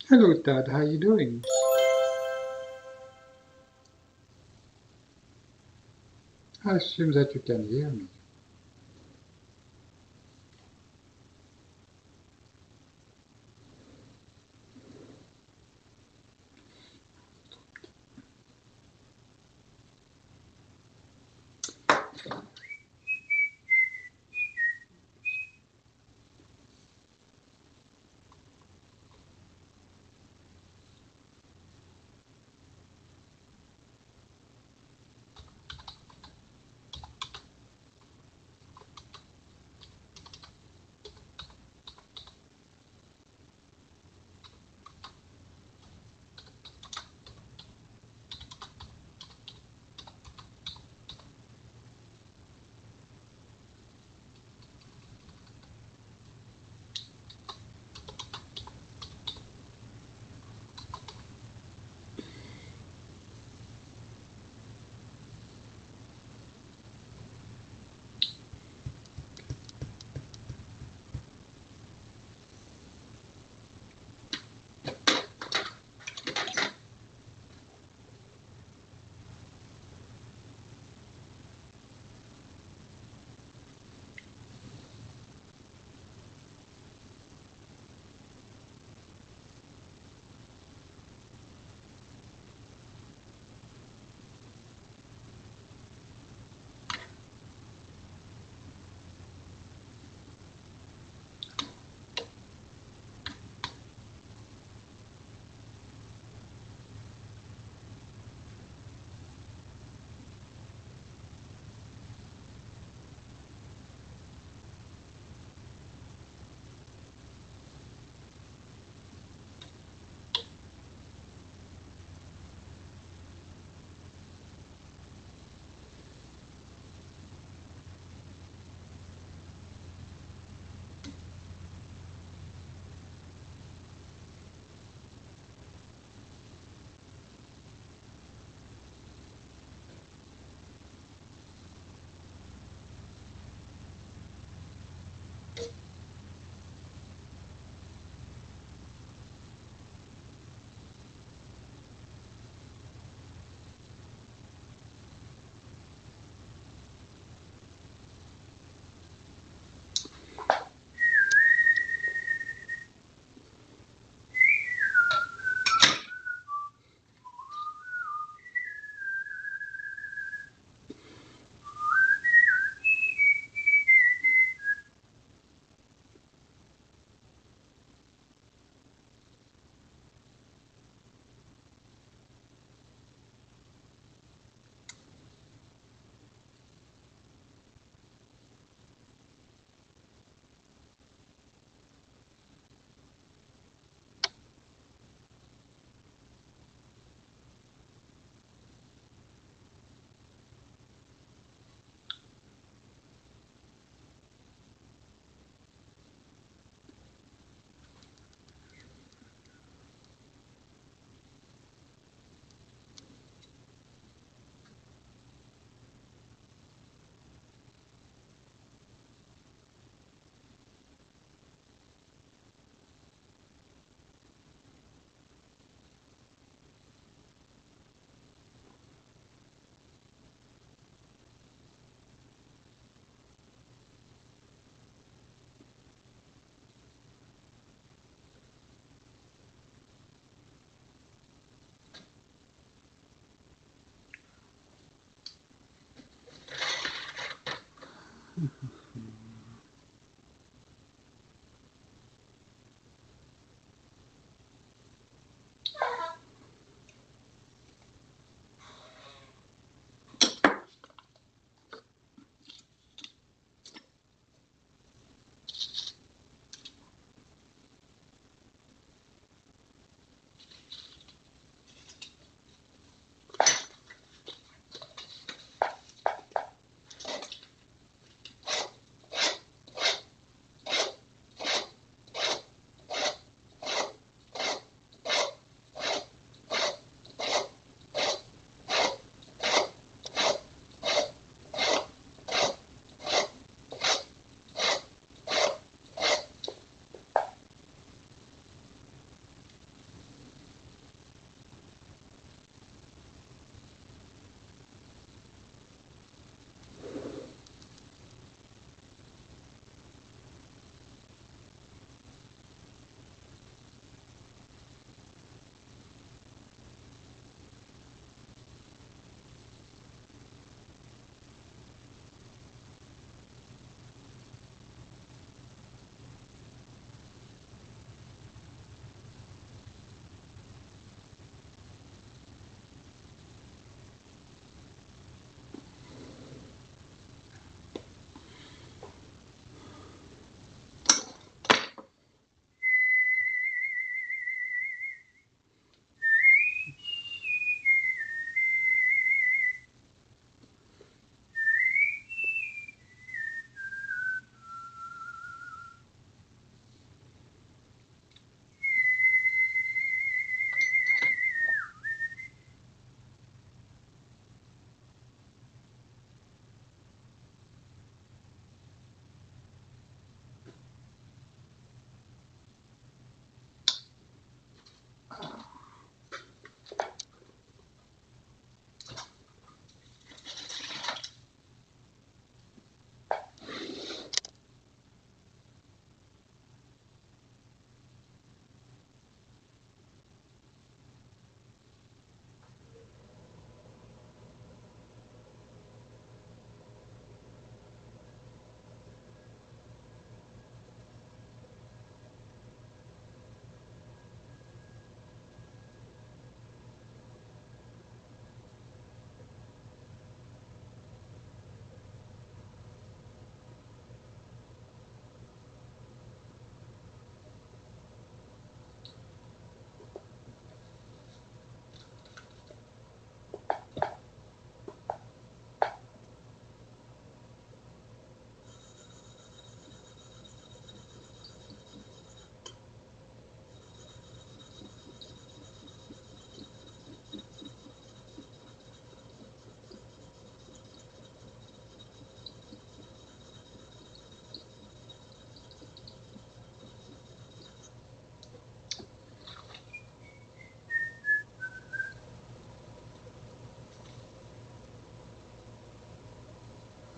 Hello, Dad. How you doing? I assume that you can hear me.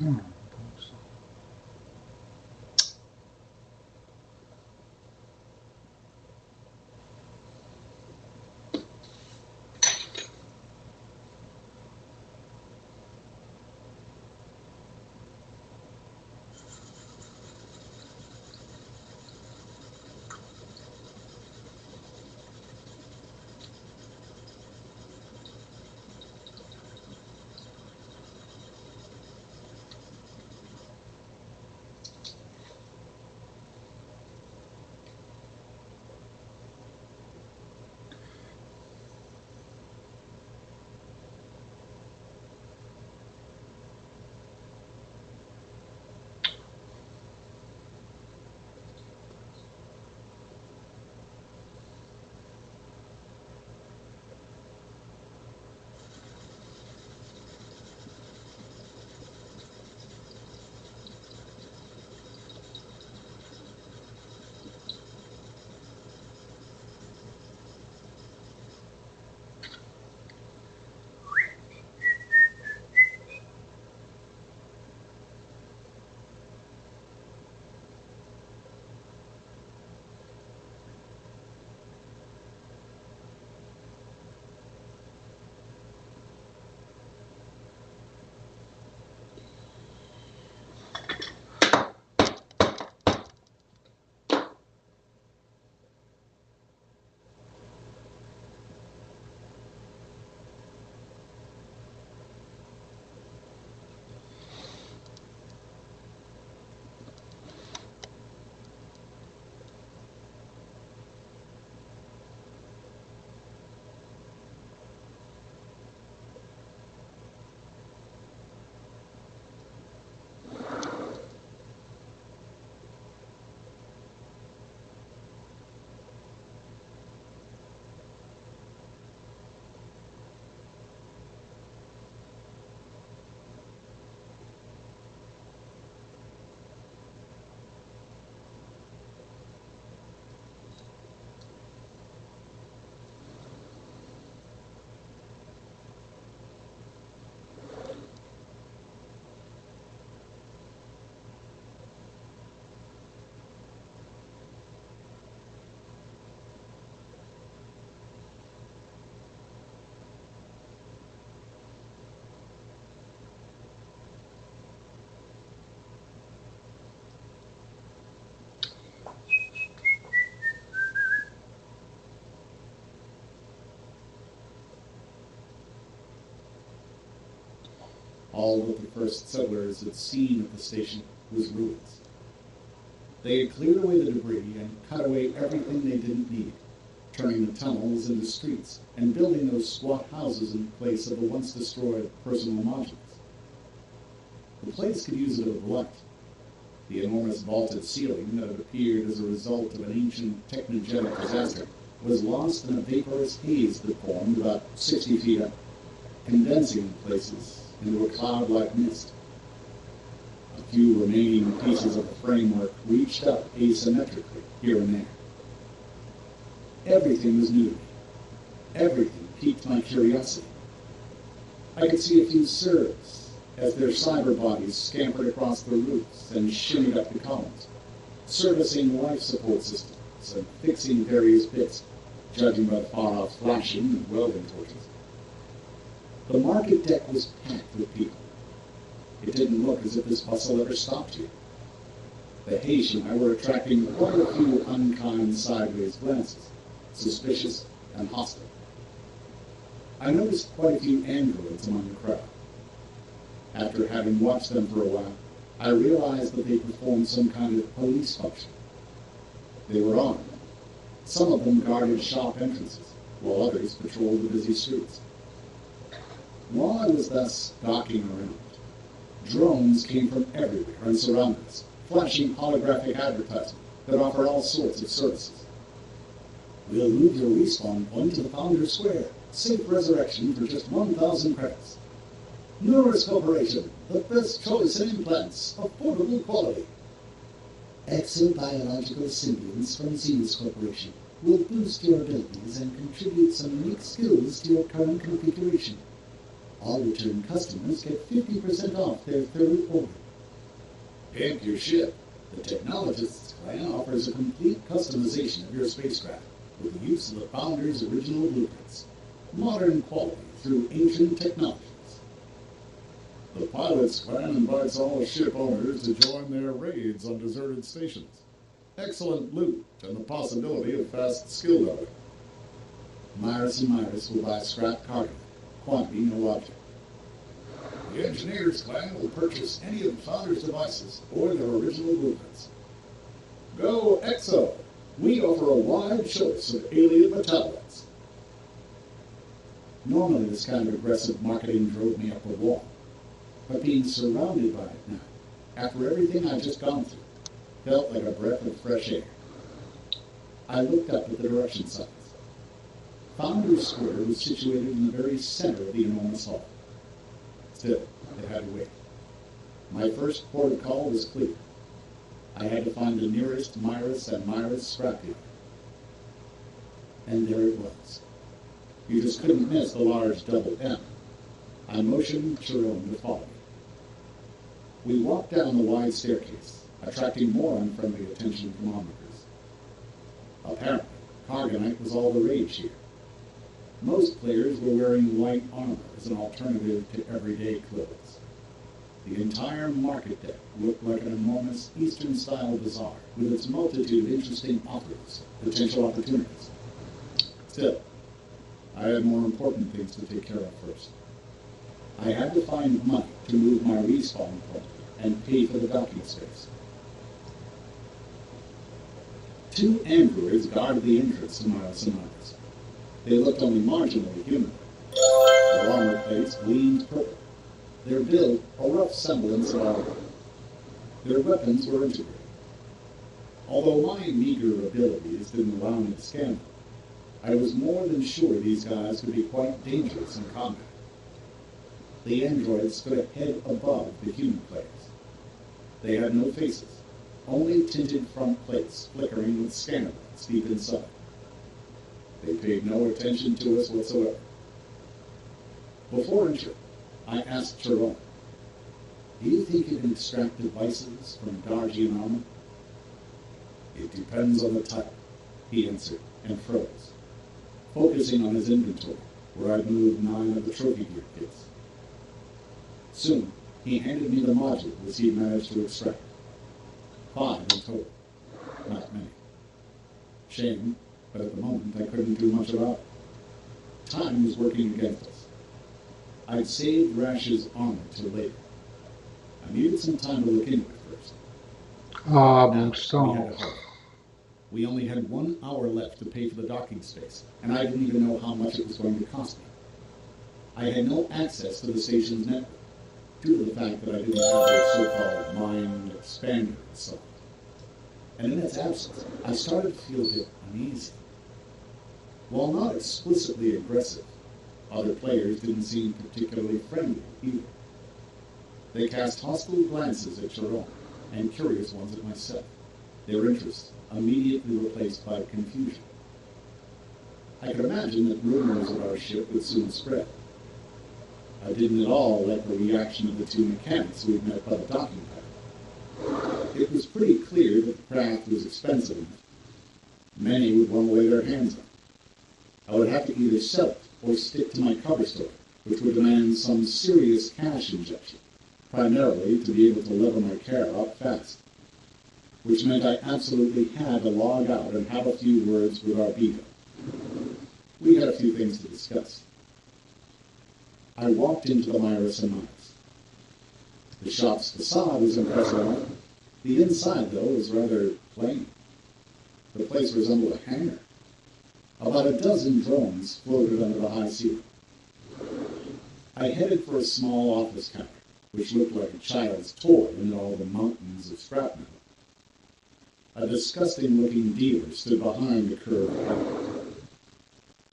Hmm. All that the first settlers had seen of the station was ruins. They had cleared away the debris and cut away everything they didn't need, turning the tunnels into streets and building those squat houses in place of the once destroyed personal modules. The place could use a bit of light. The enormous vaulted ceiling that had appeared as a result of an ancient technogenic disaster was lost in a vaporous haze that formed about 60 feet up, condensing in places into a cloud-like mist. A few remaining pieces of the framework reached up asymmetrically here and there. Everything was new to me. Everything piqued my curiosity. I could see a few serfs as their cyber bodies scampered across the roofs and shimmied up the columns, servicing life support systems and fixing various bits, judging by the far-off flashing and welding torches. The market deck was packed with people. It didn't look as if this bustle ever stopped here. The Haitian and I were attracting quite a few unkind sideways glances, suspicious and hostile. I noticed quite a few androids among the crowd. After having watched them for a while, I realized that they performed some kind of police function. They were armed. Some of them guarded shop entrances, while others patrolled the busy streets. While I was thus gawking around, drones came from everywhere and surrounded us, flashing holographic advertisements that offer all sorts of services. We'll move your respawn point to the Founders Square. Safe resurrection for just 1,000 credits. Norris Corporation, the best choice in implants, affordable quality. Exobiological symbionts from Zenus Corporation will boost your abilities and contribute some unique skills to your current configuration. All return customers get 50% off their third order. Pimp your ship. The Technologists Clan offers a complete customization of your spacecraft with the use of the Founder's original blueprints. Modern quality through ancient technologies. The Pilots Clan invites all ship owners to join their raids on deserted stations. Excellent loot and the possibility of fast skill leveling. Myris and Myris will buy scrap cargo. Quantity no object. The Engineers Clan will purchase any of the Founder's devices or their original blueprints. Go EXO! We offer a wide choice of alien metabolites. Normally this kind of aggressive marketing drove me up a wall. But being surrounded by it now, after everything I've just gone through, felt like a breath of fresh air. I looked up at the direction signs. Founders Square was situated in the very center of the enormous hall. Still, it had to wait. My first port of call was clear. I had to find the nearest Myris and Myris scrapyard. And there it was. You just couldn't miss the large double M. I motioned Sharon to follow me. We walked down the wide staircase, attracting more unfriendly attention from onlookers. Apparently, Cargonite was all the rage here. Most players were wearing light armor as an alternative to everyday clothes. The entire market deck looked like an enormous Eastern-style bazaar with its multitude of interesting offers, potential opportunities. Still, I had more important things to take care of first. I had to find money to move my respawn point and pay for the docking space. 2 androids guarded the entrance to Myris and Myris. They looked only marginally human. Their armor plates gleamed purple. Their build a rough semblance of armor. Their weapons were integrated. Although my meager abilities didn't allow me to scan them, I was more than sure these guys could be quite dangerous in combat. The androids stood a head above the human players. They had no faces, only tinted front plates flickering with scanner lights deep inside. They paid no attention to us whatsoever. Before entering, I asked Sharon, "Do you think you can extract devices from Dargian armor?" "It depends on the type," he answered, and froze, focusing on his inventory, where I'd moved 9 of the trophy gear kits. Soon, he handed me the modules he'd managed to extract. 5 in total. Not many. Shame, but at the moment I couldn't do much about it. Time was working against us. I'd saved Rash's armor till later. I needed some time to look into it first. Ah, Now, bon we sang. had to hurry. We only had 1 hour left to pay for the docking space, and I didn't even know how much it was going to cost me. I had no access to the station's network, due to the fact that I didn't have their so-called mind expander installed. And in its absence, I started to feel a bit uneasy. While not explicitly aggressive, other players didn't seem particularly friendly either. They cast hostile glances at Sharon, and curious ones at myself, their interest immediately replaced by confusion. I could imagine that rumors of our ship would soon spread. I didn't at all like the reaction of the 2 mechanics we'd met by the docking pad. It was pretty clear that the craft was expensive enough. Many would want to lay their hands on it. I would have to either sell it or stick to my cover story, which would demand some serious cash injection, primarily to be able to level my care up fast. Which meant I absolutely had to log out and have a few words with Arbito. We had a few things to discuss. I walked into the Myris and Myris. The shop's facade was impressive enough. The inside, though, was rather plain. The place resembled a hangar. About a dozen drones floated under the high ceiling. I headed for a small office counter, which looked like a child's toy amid all the mountains of scrap metal. A disgusting-looking dealer stood behind the curved counter.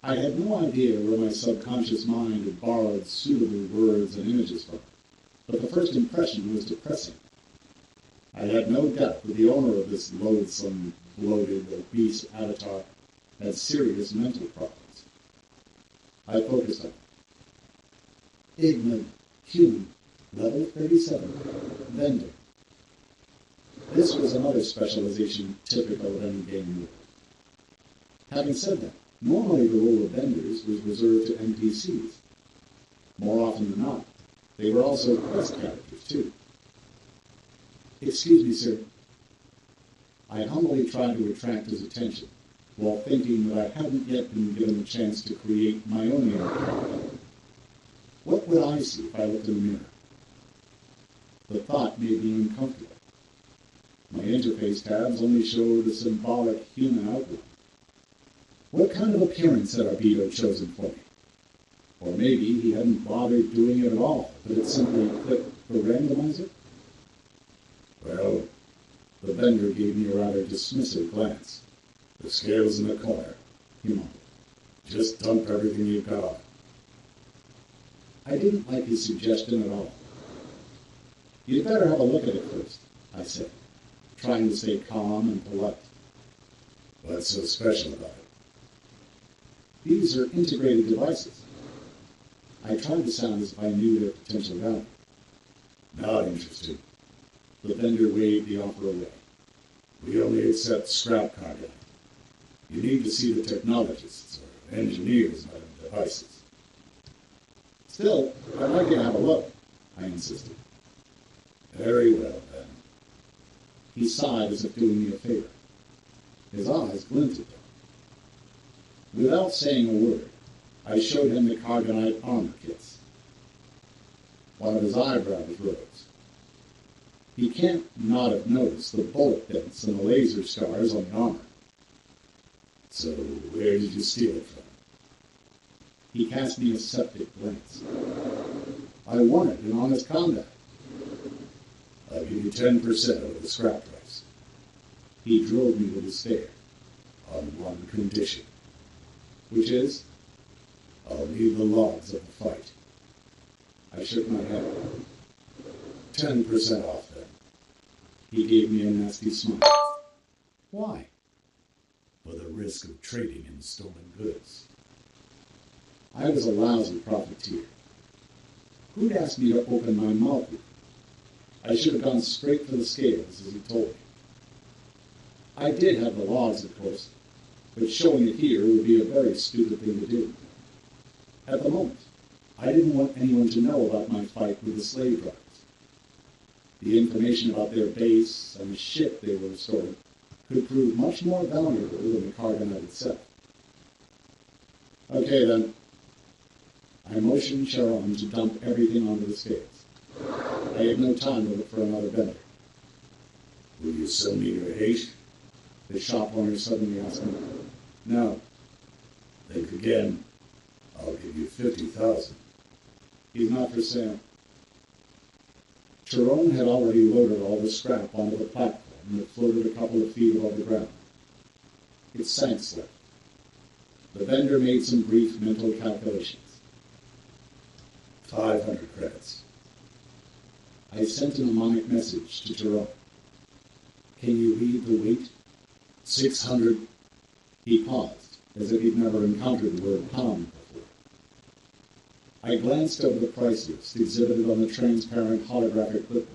I had no idea where my subconscious mind had borrowed suitable words and images from, but the first impression was depressing. I had no doubt that the owner of this loathsome, bloated, obese avatar had serious mental problems. I focused on it. Ignorant human, level 37, vendor. This was another specialization typical of any game world. Having said that, normally the role of vendors was reserved to NPCs. More often than not, they were also quest characters too. Excuse me, sir. I humbly tried to attract his attention, while thinking that I hadn't yet been given a chance to create my own character. What would I see if I looked in the mirror? The thought made me uncomfortable. My interface tabs only showed a symbolic human outline. What kind of appearance had Arbedo chosen for me? Or maybe he hadn't bothered doing it at all, but had simply clicked the randomizer? Well, the vendor gave me a rather dismissive glance. The scale's in the corner, he mumbled. Just dump everything you've got on. I didn't like his suggestion at all. You'd better have a look at it first, I said, trying to stay calm and polite. What's so special about it? These are integrated devices. I tried to sound as if I knew their potential value. Not interested. The vendor waved the offer away. We only accept scrap cargo. You need to see the technologists or engineers of the devices. Still, I'd like you to have a look, I insisted. Very well, then. He sighed as if doing me a favor. His eyes glinted, though. Without saying a word, I showed him the Carbonite armor kits. One of his eyebrows rose. He can't not have noticed the bullet dents and the laser scars on the armor. So, where did you steal it from? He cast me a septic glance. I won it in honest combat. I'll give you 10% of the scrap price. He drilled me with a stare, on one condition. Which is, I'll need the logs of the fight. I shook my head. 10% off, then. He gave me a nasty smile. Why? For the risk of trading in stolen goods. I was a lousy profiteer. Who'd asked me to open my mouth with? I should have gone straight for the scales, as he told me. I did have the logs, of course, but showing it here would be a very stupid thing to do. At the moment, I didn't want anyone to know about my fight with the slave drivers. The information about their base and the ship they were restoring could prove much more valuable than the Carbonite itself. Okay, then. I motioned Sharon to dump everything onto the scales. I had no time to look for another vendor. Will you sell me your hate? The shop owner suddenly asked me. No. Think again. I'll give you 50,000. He's not for sale. Sharon had already loaded all the scrap onto the platform that floated a couple of feet above the ground. It sank slightly. The vendor made some brief mental calculations. 500 credits. I sent a mnemonic message to Jerome. Can you read the weight? 600. He paused, as if he'd never encountered the word pound before. I glanced over the price list exhibited on the transparent holographic clipboard.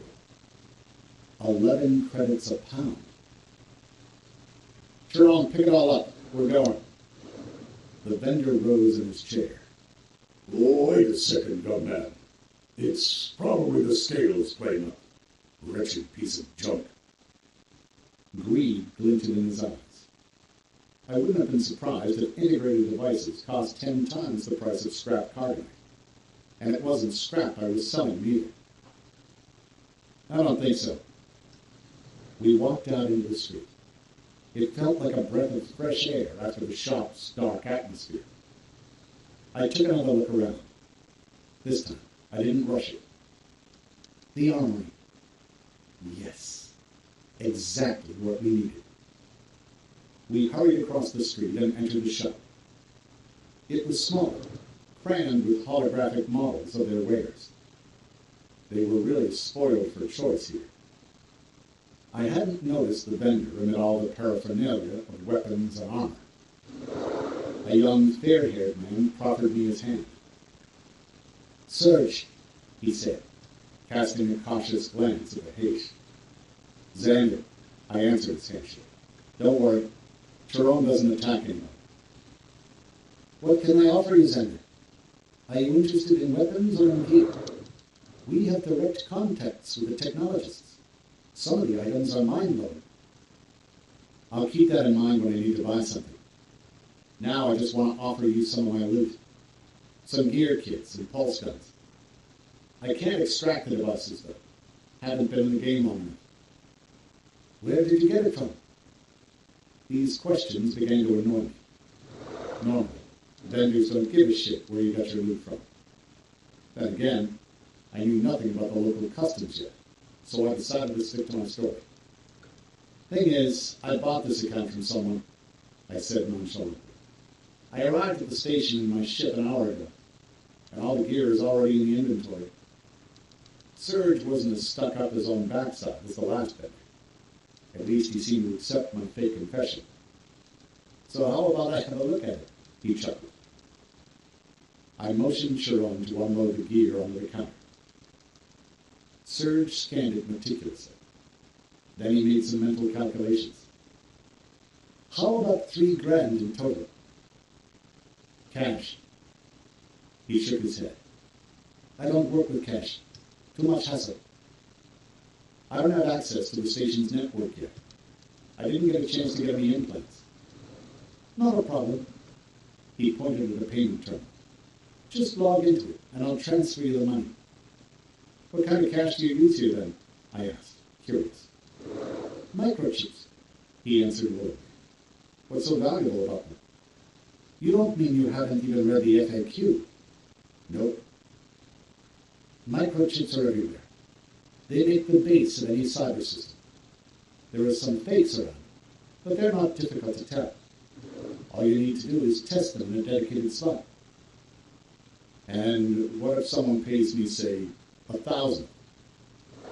11 credits a pound. Jerome, pick it all up. We're going. The vendor rose in his chair. Oh, wait a second, young man. It's probably the scales playing up. Wretched piece of junk. Greed glinted in his eyes. I wouldn't have been surprised if integrated devices cost 10 times the price of scrap carbonite. And it wasn't scrap I was selling either. I don't think so. We walked out into the street. It felt like a breath of fresh air after the shop's dark atmosphere. I took another look around. This time, I didn't rush it. The armory. Yes, exactly what we needed. We hurried across the street and entered the shop. It was small, crammed with holographic models of their wares. They were really spoiled for choice here. I hadn't noticed the vendor amid all the paraphernalia of weapons and armor. A young, fair-haired man proffered me his hand. Surge, he said, casting a cautious glance at the H. Xander, I answered his handshake. Don't worry, Sharon doesn't attack anyone. What can I offer you, Xander? Are you interested in weapons or in gear? We have direct contacts with the technologists. Some of the items are mind-blowing. I'll keep that in mind when I need to buy something. Now I just want to offer you some of my loot. Some gear kits and pulse guns. I can't extract the devices, though. Haven't been in the game long enough. Where did you get it from? These questions began to annoy me. Normally, vendors don't give a shit where you got your loot from. Then again, I knew nothing about the local customs yet, so I decided to stick to my story. Thing is, I bought this account from someone, I said nonchalantly. I arrived at the station in my ship an hour ago, and all the gear is already in the inventory. Surge wasn't as stuck up his own backside as the last vendor. At least he seemed to accept my fake confession. So how about I have a look at it? He chuckled. I motioned Sharon to unload the gear onto the counter. Surge scanned it meticulously. Then he made some mental calculations. How about $3,000 in total? Cash. He shook his head. I don't work with cash. Too much hassle. I don't have access to the station's network yet. I didn't get a chance to get any implants. Not a problem. He pointed at the payment terminal. Just log into it, and I'll transfer you the money. What kind of cash do you use here, then? I asked, curious. Microchips, he answered worriedly. What's so valuable about them? You don't mean you haven't even read the FAQ? Nope. Microchips are everywhere. They make the base of any cyber system. There are some fakes around, but they're not difficult to tell. All you need to do is test them in a dedicated slot. And what if someone pays me, say, 1,000?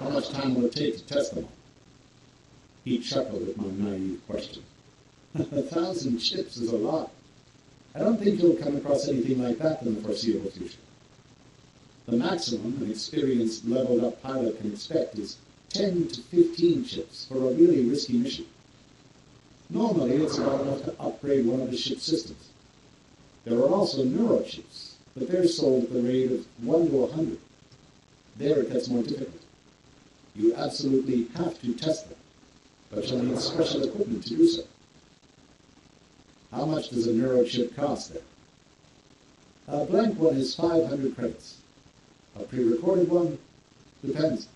How much time will it take to test them all? He chuckled at my naive question. 1,000 chips is a lot. I don't think you'll come across anything like that in the foreseeable future. The maximum an experienced leveled-up pilot can expect is 10 to 15 chips for a really risky mission. Normally, it's about enough to upgrade one of the ship's systems. There are also neurochips, but they're sold at the rate of 1 to 100. There it gets more difficult. You absolutely have to test them, but you'll need special equipment to do so. How much does a neurochip cost, then? A blank one is 500 credits. A pre-recorded one depends.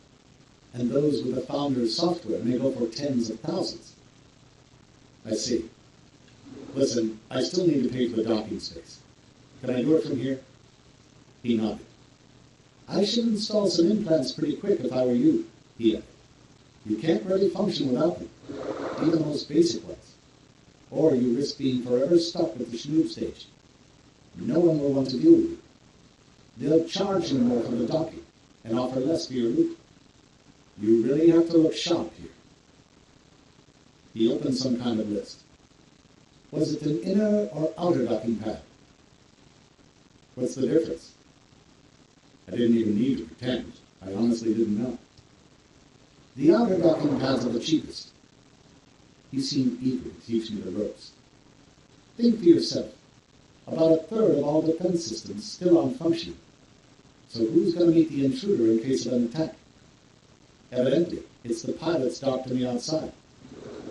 And those with the founder's software may go for tens of thousands. I see. Listen, I still need to pay for the docking space. Can I do it from here? He nodded. I should install some implants pretty quick if I were you, he added. You can't really function without them, even the most basic ones. Or you risk being forever stuck at the schnood stage. No one will want to deal with you. They'll charge you more for the docking and offer less for your loot. You really have to look sharp here. He opened some kind of list. Was it an inner or outer docking pad? What's the difference? I didn't even need to pretend. I honestly didn't know. The outer docking pads are the cheapest. He seemed eager to teach me the ropes. Think for yourself. About a third of all defense systems still aren't functioning. So who's going to meet the intruder in case of an attack? Evidently, it's the pilots docked on the outside.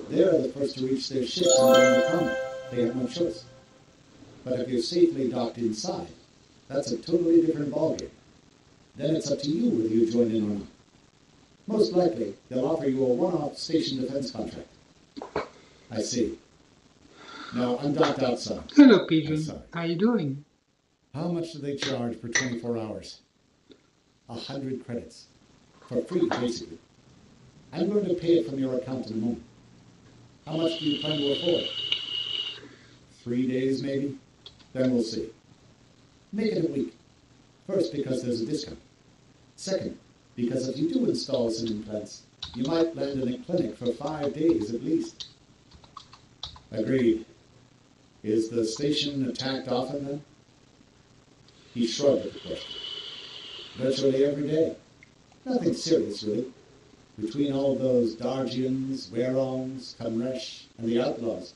They're the first to reach their ships and join the combat. They have no choice. But if you're safely docked inside, that's a totally different ballgame. Then it's up to you whether you join in or not. Most likely, they'll offer you a one-off station defense contract. I see. No, I'm docked outside. Hello, Pigeon. How you doing? How much do they charge for 24 hours? 100 credits. For free, basically. I'm going to pay it from your account in a moment. How much do you plan to afford? 3 days, maybe? Then we'll see. Make it a week. First, because there's a discount. Second, because if you do install some implants, you might land in a clinic for 5 days at least. Agreed. Is the station attacked often, then? He shrugged at the question. virtually every day. Nothing serious, really. Between all those Dargians, Werongs, Kamresh, and the outlaws,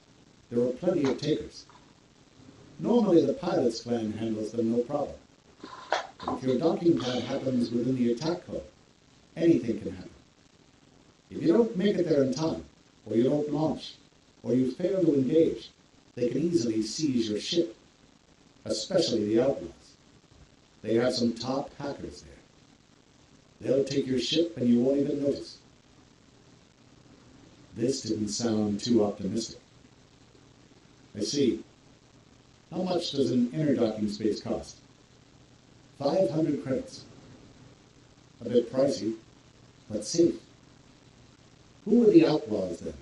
there were plenty of takers. Normally the pilot's clan handles them no problem. But if your docking pad happens within the attack code, anything can happen. If you don't make it there in time, or you don't launch, or you fail to engage, they can easily seize your ship, especially the outlaws. They have some top hackers there. They'll take your ship and you won't even notice. This didn't sound too optimistic. I see. How much does an inner docking space cost? 500 credits. A bit pricey, but safe. Who are the outlaws then?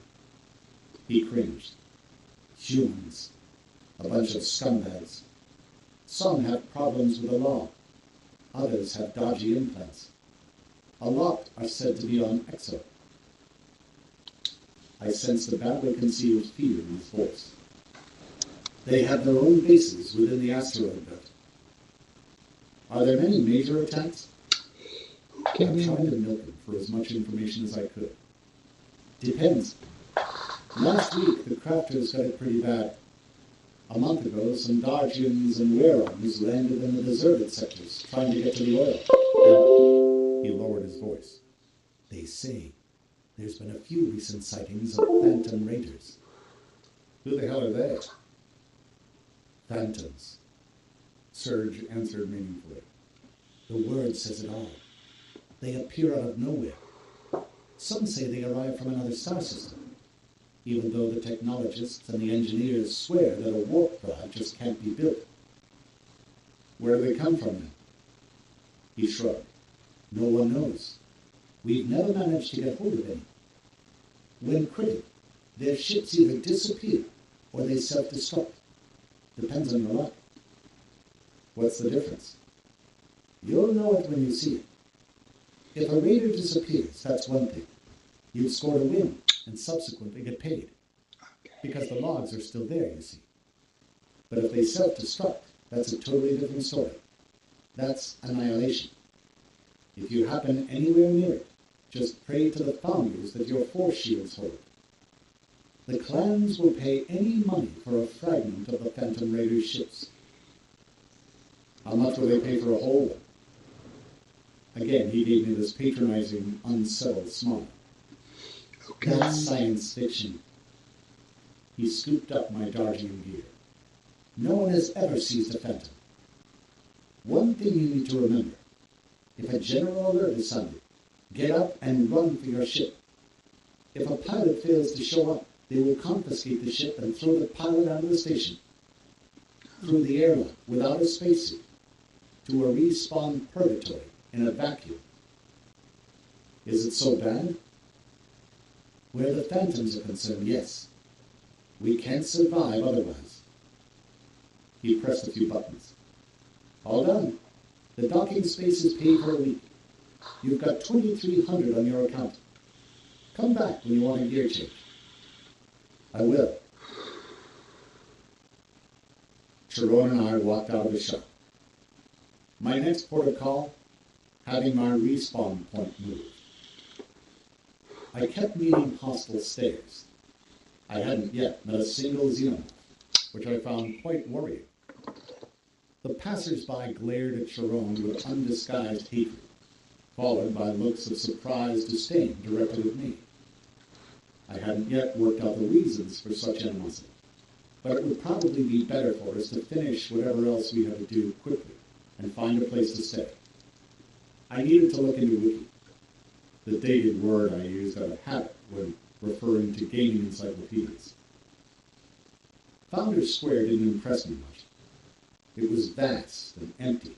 He cringed. Humans. A bunch of scumbags. Some have problems with the law. Others have dodgy implants. A lot are said to be on Exo. I sensed a badly concealed fear in his voice. They have their own bases within the asteroid belt. Are there many major attacks? I tried to milk him for as much information as I could. Depends. Last week, the crafters got it pretty bad. A month ago, some Dargians and Werongs landed in the deserted sectors, trying to get to the oil. And he lowered his voice. They say there's been a few recent sightings of phantom raiders. Who the hell are they? Phantoms. Surge answered meaningfully. The word says it all. They appear out of nowhere. Some say they arrive from another star system, even though the technologists and the engineers swear that a warp drive just can't be built. Where do they come from then? He shrugged. No one knows. We've never managed to get hold of any. When critical, their ships either disappear or they self-destruct. Depends on your luck. What's the difference? You'll know it when you see it. If a raider disappears, that's one thing. You've scored a win and subsequently get paid. Because the logs are still there, you see. But if they self-destruct, that's a totally different story. That's annihilation. If you happen anywhere near it, just pray to the founders that your force shields hold. The clans will pay any money for a fragment of the Phantom Raiders' ships. How much will they pay for a whole one? Again, he gave me this patronizing, unsettled smile. Okay. That's science fiction. He scooped up my Dargian gear. No one has ever seized a Phantom. One thing you need to remember. If a general alert is sounded, get up and run for your ship. If a pilot fails to show up, they will confiscate the ship and throw the pilot out of the station. Through the airlock, without a spacesuit, to a respawn purgatory in a vacuum. Is it so bad? Where the Phantoms are concerned, yes. We can't survive otherwise. He pressed a few buttons. All done. The docking space is paid for a week. You've got 2,300 on your account. Come back when you want a gear change. I will. Sharon and I walked out of the shop. My next port of call, having my respawn point moved. I kept meeting hostile stayers. I hadn't yet met a single xenomorph, which I found quite worrying. The passers-by glared at Sharon with undisguised hatred, followed by looks of surprised disdain directed at me. I hadn't yet worked out the reasons for such animosity, but it would probably be better for us to finish whatever else we had to do quickly and find a place to stay. I needed to look into Wiki, the dated word I used out of habit when referring to gaming encyclopedias. Founders Square didn't impress me much. It was vast and empty.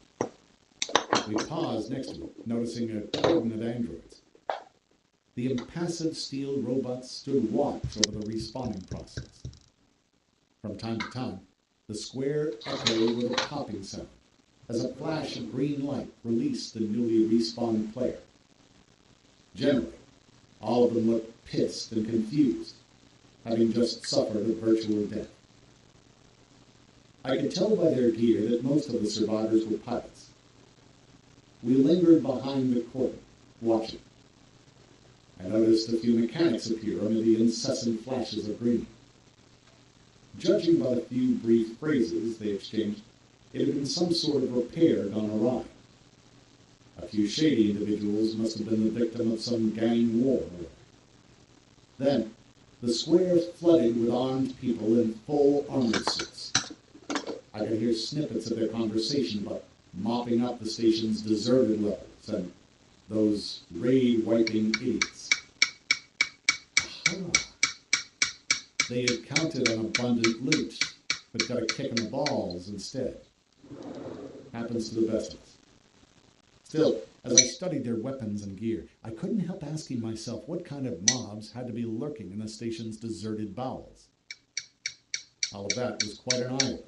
We paused next to it, noticing a cordon of androids. The impassive steel robots stood watch over the respawning process. From time to time, the square echoed with a popping sound, as a flash of green light released the newly respawned player. Generally, all of them looked pissed and confused, having just suffered a virtual death. I could tell by their gear that most of the survivors were pilots. We lingered behind the curtain, watching. I noticed a few mechanics appear under the incessant flashes of green. Judging by the few brief phrases they exchanged, it had been some sort of repair gone awry. A few shady individuals must have been the victim of some gang war. Then, the square flooded with armed people in full armored suits. I could hear snippets of their conversation about mopping up the station's deserted levels and those raid-wiping idiots. Aha! They had counted on abundant loot, but got a kick in the balls instead. Happens to the best of us. Still, as I studied their weapons and gear, I couldn't help asking myself what kind of mobs had to be lurking in the station's deserted bowels. All of that was quite an eye-opener,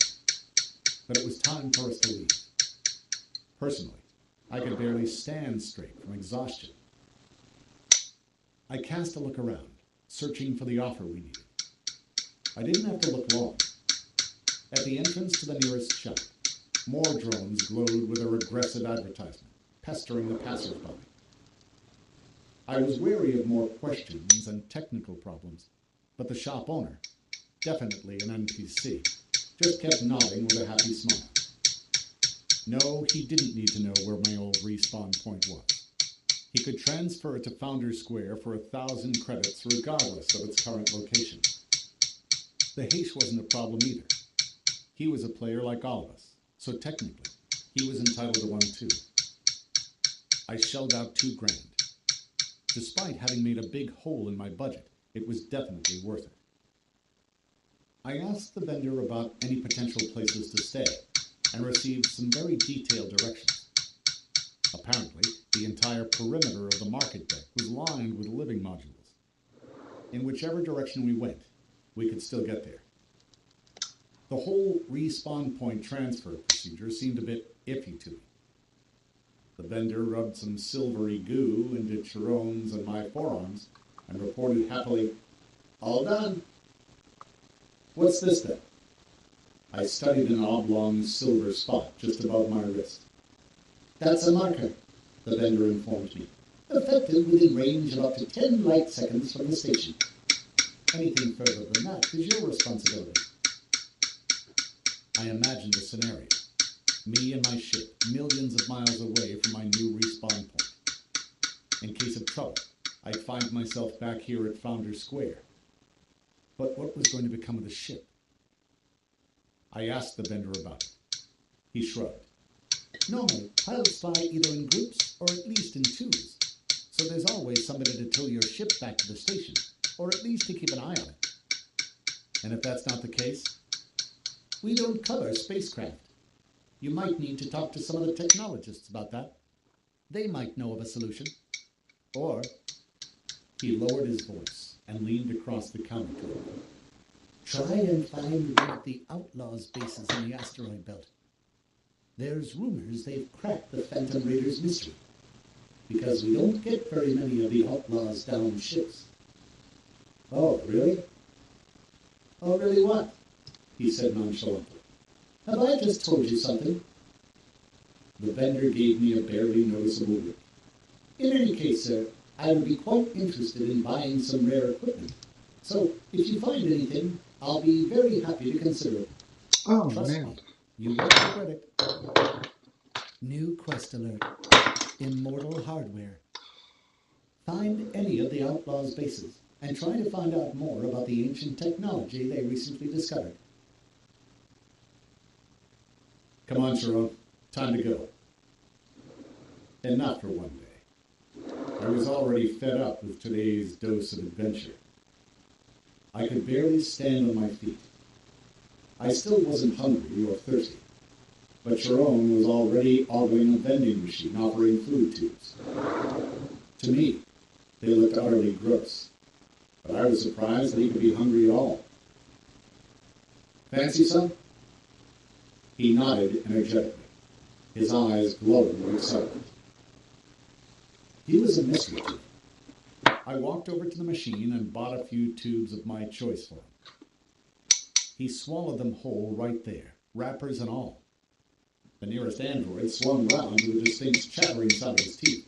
but it was time for us to leave. Personally, I could barely stand straight from exhaustion. I cast a look around, searching for the offer we needed. I didn't have to look long. At the entrance to the nearest shop, more drones glowed with a regressive advertisement, pestering the passers-by. I was wary of more questions and technical problems, but the shop owner, definitely an NPC, just kept nodding with a happy smile. No, he didn't need to know where my old respawn point was. He could transfer it to Founders Square for 1,000 credits regardless of its current location. The haste wasn't a problem either. He was a player like all of us, so technically, he was entitled to one too. I shelled out $2,000. Despite having made a big hole in my budget, it was definitely worth it. I asked the vendor about any potential places to stay, and received some very detailed directions. Apparently, the entire perimeter of the market deck was lined with living modules. In whichever direction we went, we could still get there. The whole respawn point transfer procedure seemed a bit iffy to me. The vendor rubbed some silvery goo into Chirone's and my forearms and reported happily, "All done." "What's this then?" I studied an oblong silver spot just above my wrist. "That's a marker," the vendor informed me. "Effective within range of up to 10 light seconds from the station. Anything further than that is your responsibility." I imagined a scenario. Me and my ship, millions of miles away from my new respawn point. In case of trouble, I'd find myself back here at Founders Square. But what was going to become of the ship? I asked the vendor about it. He shrugged. "Normally, pilots fly either in groups or at least in twos, so there's always somebody to tow your ship back to the station, or at least to keep an eye on it. And if that's not the case, we don't cover spacecraft. You might need to talk to some of the technologists about that. They might know of a solution. Or," he lowered his voice and leaned across the counter to me, "try and find one of the Outlaws' bases in the asteroid belt. There's rumors they've cracked the Phantom Raiders mystery, because we don't get very many of the Outlaws' downed ships." "Oh, really?" "Oh, really what?" he said nonchalantly. "Have I just told you something?" The vendor gave me a barely noticeable wink. "In any case, sir, I would be quite interested in buying some rare equipment. So, if you find anything, I'll be very happy to consider it. Oh, Trust man. me, you won't regret it." New quest alert. Immortal hardware. Find any of the Outlaws' bases and try to find out more about the ancient technology they recently discovered. "Come on, Chirone. Time to go." Enough for one day. I was already fed up with today's dose of adventure. I could barely stand on my feet. I still wasn't hungry or thirsty, but Chirone was already ogling a vending machine offering food tubes. To me, they looked utterly gross, but I was surprised that he could be hungry at all. "Fancy some?" He nodded energetically, his eyes glowing with excitement. He was a mystery to me. I walked over to the machine and bought a few tubes of my choice for him. He swallowed them whole right there, wrappers and all. The nearest android swung round with a distinct chattering sound of his teeth,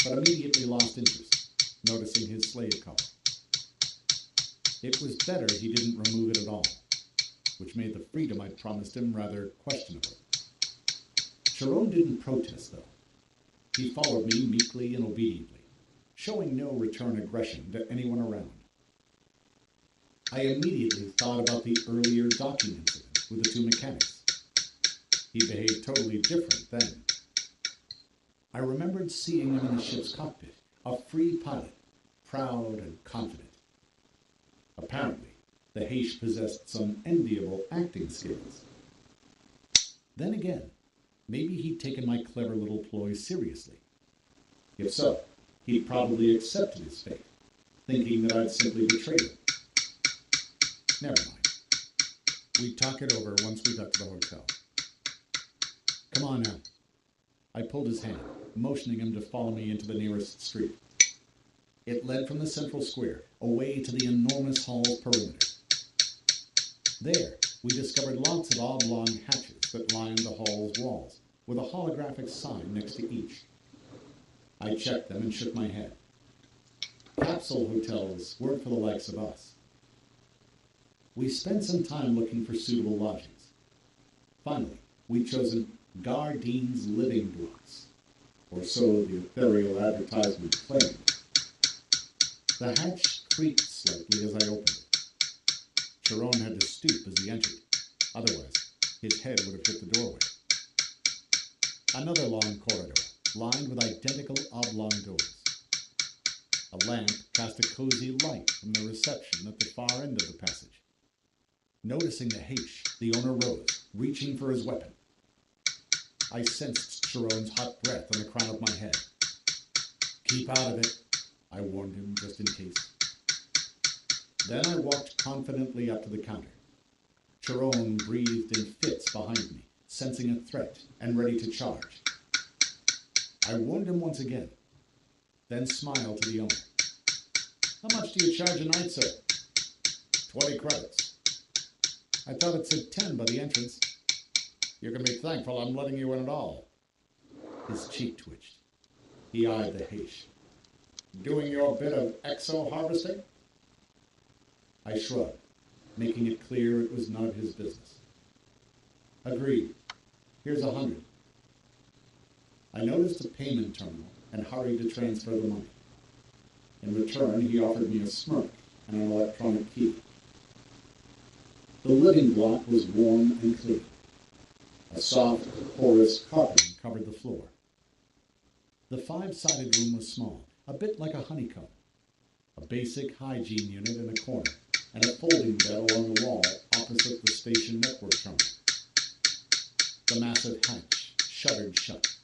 but immediately lost interest, noticing his slave collar. It was better he didn't remove it at all, which made the freedom I'd promised him rather questionable. Sharon didn't protest, though. He followed me meekly and obediently, showing no return aggression to anyone around. I immediately thought about the earlier docking incident with the two mechanics. He behaved totally different then. I remembered seeing him in the ship's cockpit, a free pilot, proud and confident. Apparently, the Haish possessed some enviable acting skills. Then again, maybe he'd taken my clever little ploy seriously. If so, he'd probably accepted his fate, thinking that I'd simply betrayed him. Never mind. We'd talk it over once we got to the hotel. Come on now. I pulled his hand, motioning him to follow me into the nearest street. It led from the central square, away to the enormous hall's perimeter. There, we discovered lots of oblong hatches that lined the hall's walls, with a holographic sign next to each. I checked them and shook my head. Capsule hotels weren't for the likes of us. We spent some time looking for suitable lodgings. Finally, we'd chosen Gardine's Living Blocks, or so the ethereal advertisement claimed. The hatch creaked slightly as I opened it. Sharon had to stoop as he entered, otherwise his head would have hit the doorway. Another long corridor, lined with identical oblong doors. A lamp cast a cozy light from the reception at the far end of the passage. Noticing the Haish, the owner rose, reaching for his weapon. I sensed Sharon's hot breath on the crown of my head. "Keep out of it," I warned him just in case. Then I walked confidently up to the counter. Sharon breathed in fits behind me, sensing a threat and ready to charge. I warned him once again, then smiled to the owner. "How much do you charge a night, sir?" 20 credits. I thought it said 10 by the entrance. "You can be thankful I'm letting you in at all." His cheek twitched. He eyed the Haish. "Doing your bit of exo-harvesting?" I shrugged, making it clear it was none of his business. "Agreed. Here's 100. I noticed a payment terminal and hurried to transfer the money. In return, he offered me a smirk and an electronic key. The living block was warm and clean. A soft, porous carpeting covered the floor. The five-sided room was small, a bit like a honeycomb. A basic hygiene unit in a corner, and a folding bed along the wall opposite the station network terminal. The massive hatch shuttered shut.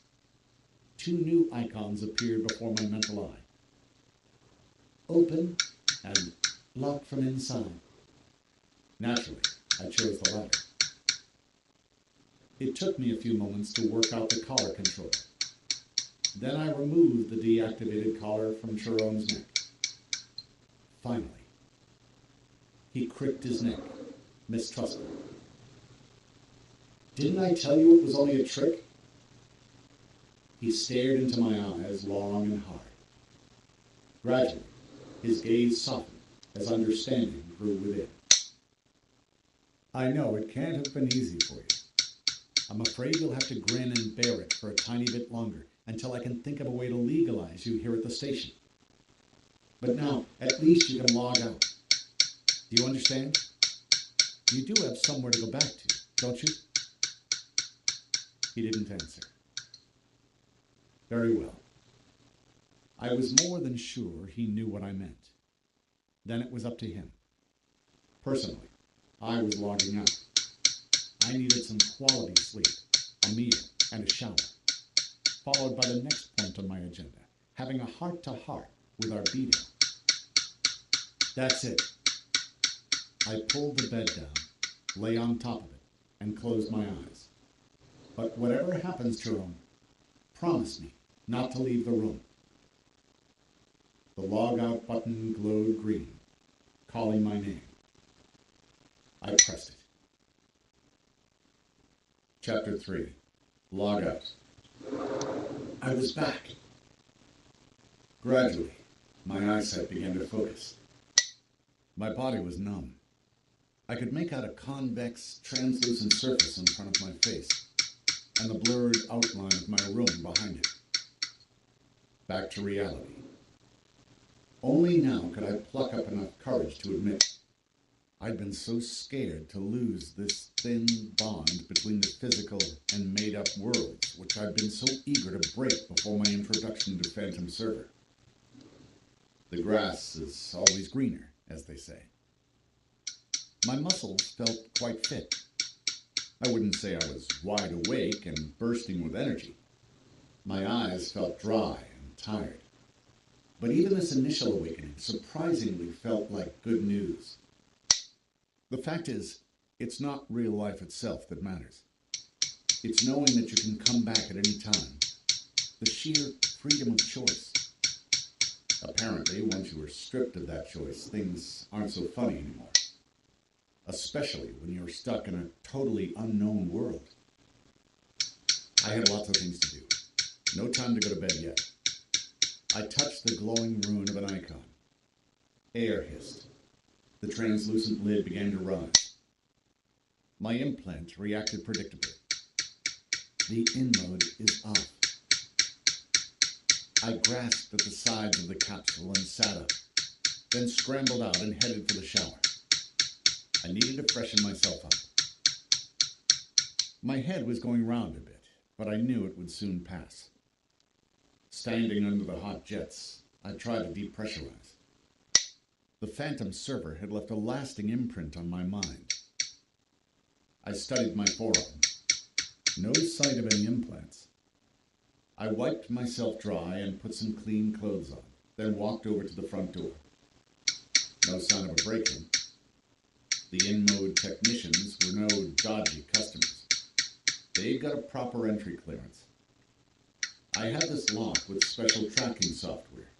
Two new icons appeared before my mental eye. Open and locked from inside. Naturally, I chose the latter. It took me a few moments to work out the collar control. Then I removed the deactivated collar from Sharon's neck. Finally, he cricked his neck, mistrustful. "Didn't I tell you it was only a trick?" He stared into my eyes long and hard. Gradually, his gaze softened as understanding grew within. "I know it can't have been easy for you. I'm afraid you'll have to grin and bear it for a tiny bit longer until I can think of a way to legalize you here at the station. But now, at least you can log out. Do you understand? You do have somewhere to go back to, don't you?" He didn't answer. Very well. I was more than sure he knew what I meant. Then it was up to him. Personally, I was logging out. I needed some quality sleep, a meal, and a shower, followed by the next point on my agenda, having a heart-to-heart with our beating. That's it. I pulled the bed down, lay on top of it, and closed my eyes. But whatever happens, Jerome, promise me not to leave the room. The log out button glowed green, calling my name. I pressed it. Chapter 3. Log out. I was back. Gradually, my eyesight began to focus. My body was numb. I could make out a convex, translucent surface in front of my face, and the blurred outline of my room behind it. Back to reality. Only now could I pluck up enough courage to admit I'd been so scared to lose this thin bond between the physical and made-up worlds, which I'd been so eager to break before my introduction to Phantom Server. The grass is always greener, as they say. My muscles felt quite fit. I wouldn't say I was wide awake and bursting with energy. My eyes felt dry and tired. But even this initial awakening surprisingly felt like good news. The fact is, it's not real life itself that matters. It's knowing that you can come back at any time. The sheer freedom of choice. Apparently, once you are stripped of that choice, things aren't so funny anymore. Especially when you're stuck in a totally unknown world. I had lots of things to do. No time to go to bed yet. I touched the glowing ruin of an icon. Air hissed. The translucent lid began to rise. My implant reacted predictably. The in mode is off. I grasped at the sides of the capsule and sat up, then scrambled out and headed for the shower. I needed to freshen myself up. My head was going round a bit, but I knew it would soon pass. Standing under the hot jets, I tried to depressurize. The Phantom Server had left a lasting imprint on my mind. I studied my forearm. No sight of any implants. I wiped myself dry and put some clean clothes on, then walked over to the front door. No sign of a break-in. The in-mode technicians were no dodgy customers. They got a proper entry clearance. I had this lock with special tracking software.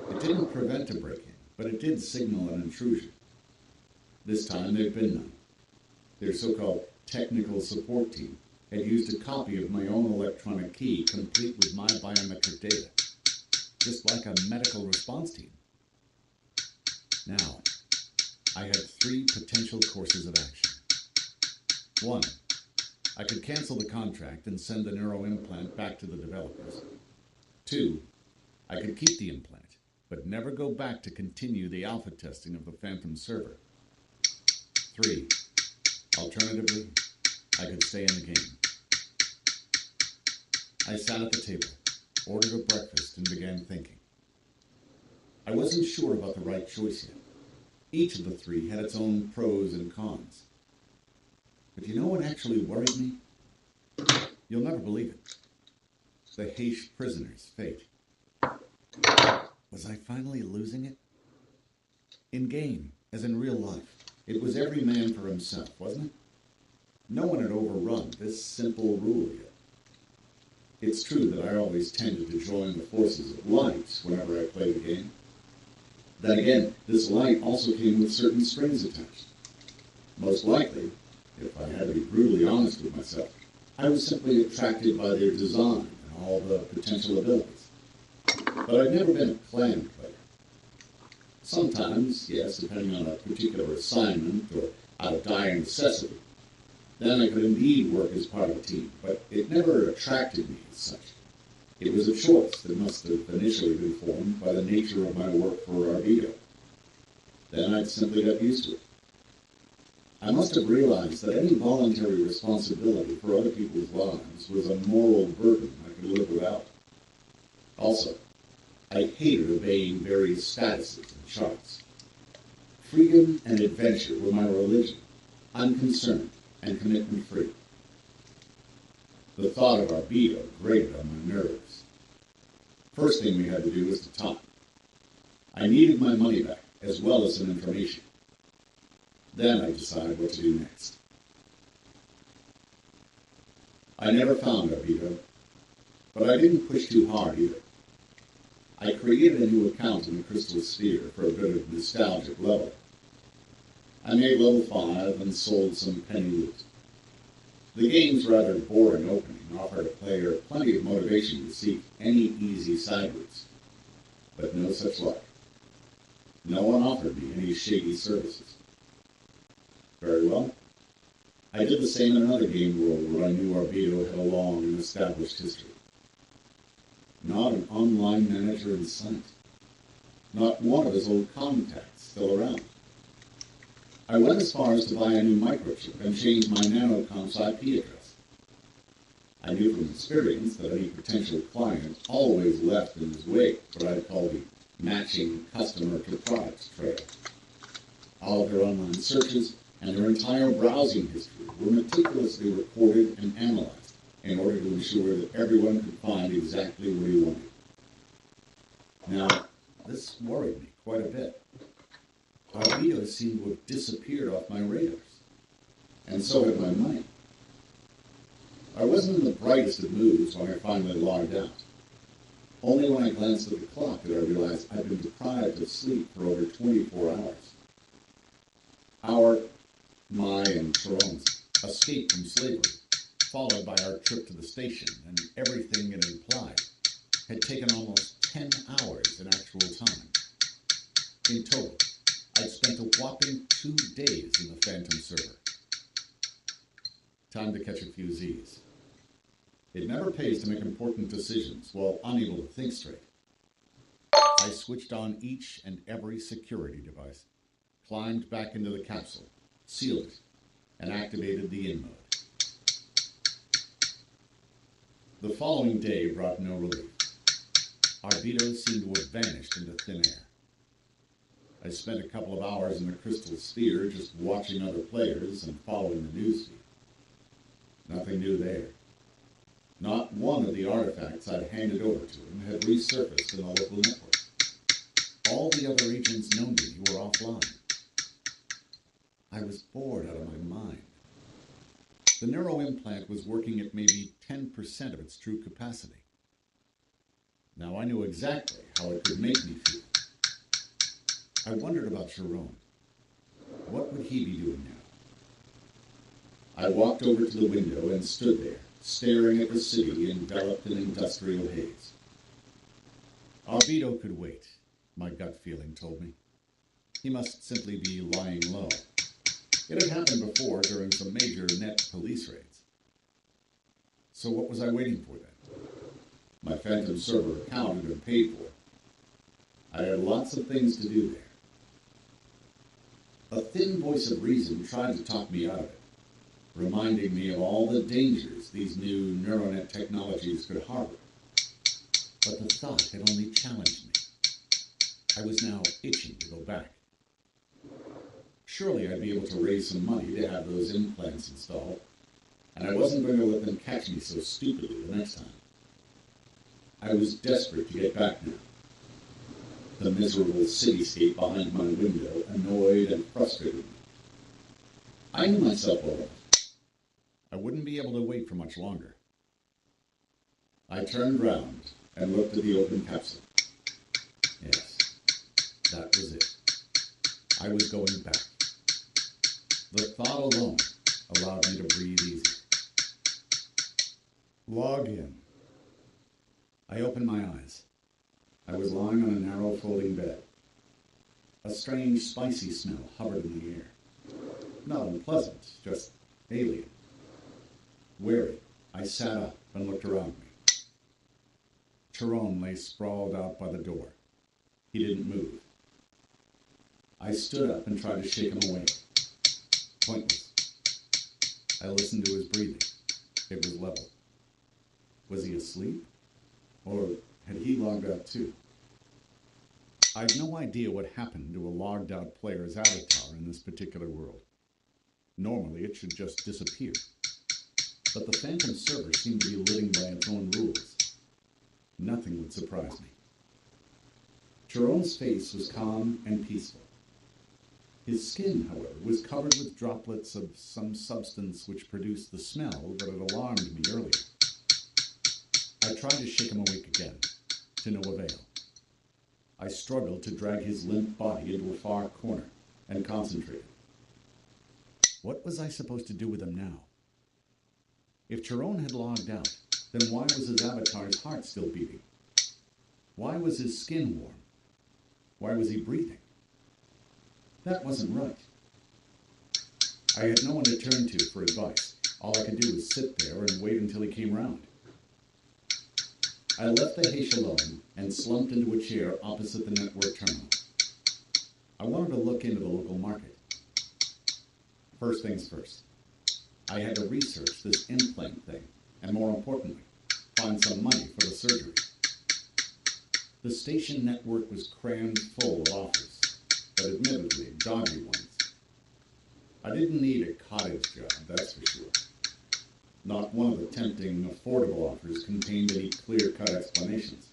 It didn't prevent a break-in, but it did signal an intrusion. This time there'd been none. Their so-called technical support team had used a copy of my own electronic key complete with my biometric data, just like a medical response team. Now, I had 3 potential courses of action. 1, I could cancel the contract and send the neuroimplant back to the developers. 2, I could keep the implant, but never go back to continue the alpha testing of the Phantom Server. 3, alternatively, I could stay in the game. I sat at the table, ordered a breakfast, and began thinking. I wasn't sure about the right choice yet. Each of the 3 had its own pros and cons. But you know what actually worried me? You'll never believe it. The Haitian prisoner's fate. Was I finally losing it? In game, as in real life, it was every man for himself, wasn't it? No one had overrun this simple rule yet. It's true that I always tended to join the forces of light whenever I played a game. Then again, this light also came with certain strings attached. Most likely, if I had to be brutally honest with myself, I was simply attracted by their design and all the potential abilities. But I'd never been a clan player. Sometimes, yes, depending on a particular assignment or out of dire necessity, then I could indeed work as part of a team, but it never attracted me as such. It was a choice that must have initially been formed by the nature of my work for Arvido. Then I'd simply got used to it. I must have realized that any voluntary responsibility for other people's lives was a moral burden I could live without. Also, I hated obeying various statuses and charts. Freedom and adventure were my religion, unconcerned and commitment-free. The thought of Arvido grated on my nerves. First thing we had to do was to talk. I needed my money back, as well as some information. Then I decided what to do next. I never found Arvido, but I didn't push too hard either. I created a new account in the Crystal Sphere for a bit of nostalgic level. I made level 5 and sold some penny loot. The game's rather boring opening offered a player plenty of motivation to seek any easy side routes, but no such luck. No one offered me any shady services. Very well. I did the same in another game world where I knew Arbido had a long and established history. Not an online manager in sight. Not one of his old contacts still around. I went as far as to buy a new microchip and change my Nanocomp's IP address. I knew from experience that any potential client always left in his wake what I'd call the matching customer to product trail. All of their online searches and their entire browsing history were meticulously recorded and analyzed in order to ensure that everyone could find exactly what he wanted. Now, this worried me quite a bit. Arbido seemed to have disappeared off my radars, and so had my money. I wasn't in the brightest of moods when I finally logged out. Only when I glanced at the clock did I realize I'd been deprived of sleep for over 24 hours. My and Sharon's escape from slavery, followed by our trip to the station and everything it implied, had taken almost 10 hours in actual time. In total, I'd spent a whopping 2 days in the Phantom server. Time to catch a few Z's. It never pays to make important decisions while unable to think straight. I switched on each and every security device, climbed back into the capsule, sealed it, and activated the in mode. The following day brought no relief. Arbido seemed to have vanished into thin air. I spent a couple of hours in the crystal sphere just watching other players and following the newsfeed. Nothing new there. Not one of the artifacts I'd handed over to him had resurfaced in the local network. All the other agents known to me were offline. I was bored out of my mind. The neuroimplant was working at maybe 10% of its true capacity. Now I knew exactly how it could make me feel. I wondered about Sharon. What would he be doing now? I walked over to the window and stood there, staring at the city enveloped in industrial haze. Arbido could wait, my gut feeling told me. He must simply be lying low. It had happened before during some major net police raids. So what was I waiting for then? My Phantom server account had been paid for. I had lots of things to do there. A thin voice of reason tried to talk me out of it, reminding me of all the dangers these new neuronet technologies could harbor. But the thought had only challenged me. I was now itching to go back. Surely I'd be able to raise some money to have those implants installed, and I wasn't going to let them catch me so stupidly the next time. I was desperate to get back now. The miserable cityscape behind my window annoyed and frustrated me. I knew myself well enough. I wouldn't be able to wait for much longer. I turned round and looked at the open capsule. Yes, that was it. I was going back. The thought alone allowed me to breathe easy. Log in. I opened my eyes. I was lying on a narrow folding bed. A strange, spicy smell hovered in the air. Not unpleasant, just alien. Wary, I sat up and looked around me. Tyrone lay sprawled out by the door. He didn't move. I stood up and tried to shake him awake. Pointless. I listened to his breathing. It was level. Was he asleep? Or had he logged out too? I've no idea what happened to a logged out player's avatar in this particular world. Normally it should just disappear. But the Phantom server seemed to be living by its own rules. Nothing would surprise me. Jerome's face was calm and peaceful. His skin, however, was covered with droplets of some substance which produced the smell that had alarmed me earlier. I tried to shake him awake again, to no avail. I struggled to drag his limp body into a far corner and concentrated. What was I supposed to do with him now? If Chiron had logged out, then why was his avatar's heart still beating? Why was his skin warm? Why was he breathing? That wasn't right. I had no one to turn to for advice. All I could do was sit there and wait until he came round. I left the Heish alone and slumped into a chair opposite the network terminal. I wanted to look into the local market. First things first. I had to research this implant thing, and more importantly, find some money for the surgery. The station network was crammed full of offers, but admittedly dodgy ones. I didn't need a cottage job, that's for sure. Not one of the tempting, affordable offers contained any clear-cut explanations.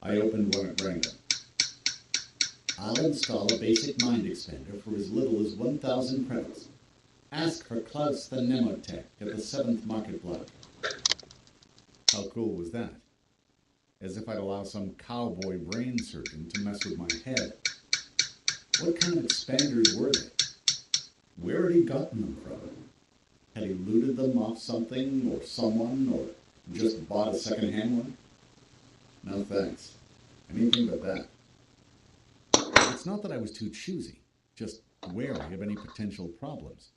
I opened one at random. I'll install a basic mind expander for as little as 1,000 credits. Ask for Klaus the Nemotech at the 7th Market Block. How cool was that? As if I'd allow some cowboy brain surgeon to mess with my head. What kind of expanders were they? Where had he gotten them from? Had he looted them off something or someone, or just bought a second-hand one? No thanks. Anything but that. It's not that I was too choosy, just wary of any potential problems.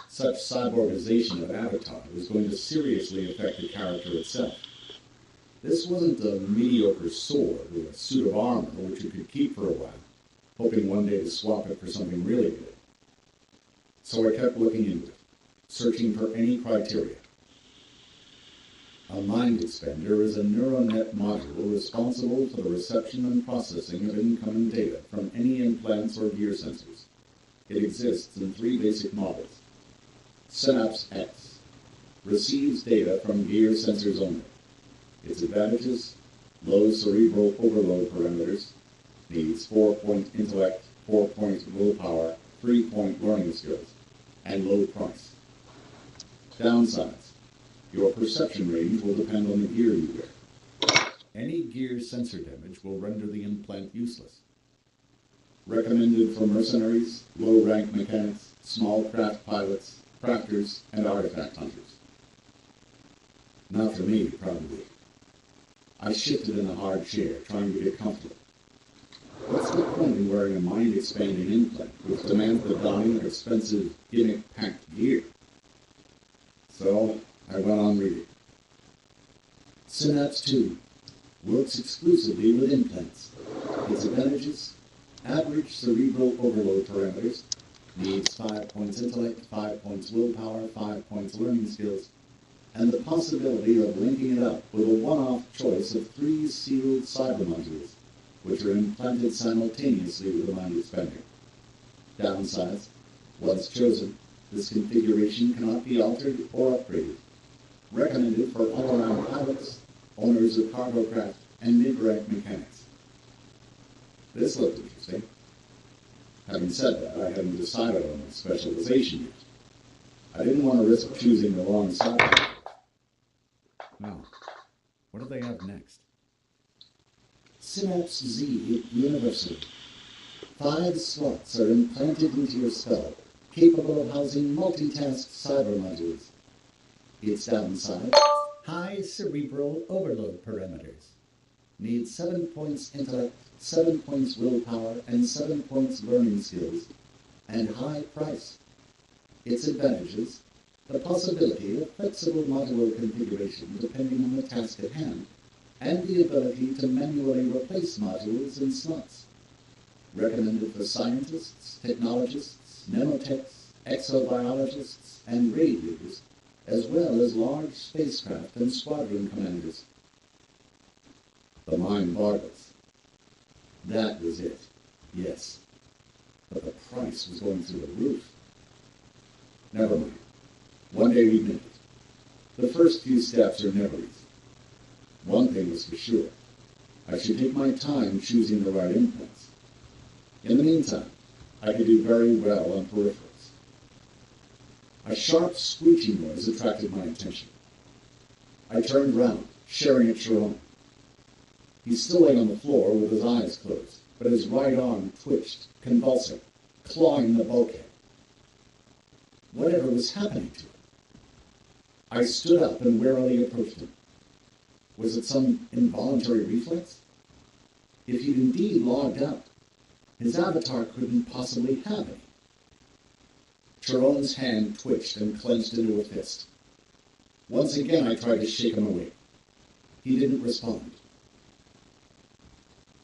Such cyborgization of Avatar was going to seriously affect the character itself. This wasn't a mediocre sword or a suit of armor which you could keep for a while, hoping one day to swap it for something really good. So I kept looking into it, searching for any criteria. A mind expander is a neuronet module responsible for the reception and processing of incoming data from any implants or gear sensors. It exists in 3 basic models. Synapse X receives data from gear sensors only. Its advantages: low cerebral overload parameters, needs 4-point intellect, 4-point willpower, 3-point learning skills, and low price. Downsides: your perception range will depend on the gear you wear. Any gear sensor damage will render the implant useless. Recommended for mercenaries, low-rank mechanics, small craft pilots, crafters, and artifact hunters. Not for me, probably. I shifted in the hard chair, trying to get comfortable. What's the point in wearing a mind-expanding implant which demands the donning of expensive, gimmick-packed gear? So I went on reading. Synapse 2 works exclusively with implants. Its advantages: average cerebral overload parameters, needs 5 points intellect, 5 points willpower, 5 points learning skills, and the possibility of linking it up with a one-off choice of 3 sealed cyber modules, which are implanted simultaneously with the mind expander. Downsides: once chosen, this configuration cannot be altered or upgraded. Recommended for all-around pilots, owners of cargo craft, and mid-rank mechanics. This looked interesting. Having said that, I hadn't decided on my specialization yet. I didn't want to risk choosing the wrong side. No. What do they have next? Synapse Z Universal. 5 slots are implanted into your skull, capable of housing multitask cyber modules. Its downside: high cerebral overload parameters. Needs 7 points intellect, 7 points willpower, and 7 points learning skills, and high price. Its advantages: the possibility of flexible modular configuration depending on the task at hand, and the ability to manually replace modules in slots. Recommended for scientists, technologists, nemotechs, exobiologists, and raid leaders, as well as large spacecraft and squadron commanders. The mind boggles. That was it. Yes. But the price was going through the roof. Never mind. One day we'd make it. The first few steps are never easy. One thing was for sure. I should take my time choosing the right implants. In the meantime, I could do very well on peripherals. A sharp screeching noise attracted my attention. I turned round, staring at Chiron. He's still laying on the floor with his eyes closed, but his right arm twitched, convulsing, clawing the bulkhead. Whatever was happening to him? I stood up and warily approached him. Was it some involuntary reflex? If he'd indeed logged out, his avatar couldn't possibly have any. Chiron's hand twitched and clenched into a fist. Once again I tried to shake him awake. He didn't respond.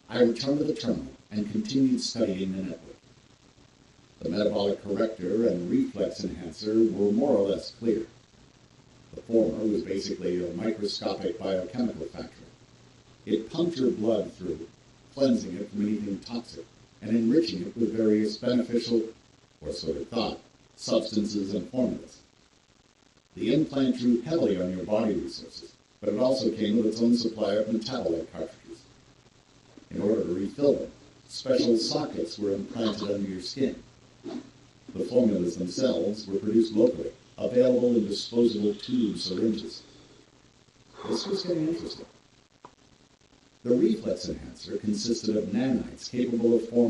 I returned to the terminal and continued studying the network. The metabolic corrector and reflex enhancer were more or less clear. The former was basically a microscopic biochemical factory. It pumped your blood through, cleansing it from anything toxic, and enriching it with various beneficial, or so it thought, substances and formulas. The implant drew heavily on your body resources, but it also came with its own supply of metabolite cartridges. In order to refill them, special sockets were implanted under your skin. The formulas themselves were produced locally, available in disposable tube syringes. This was getting interesting. The reflex enhancer consisted of nanites capable of forming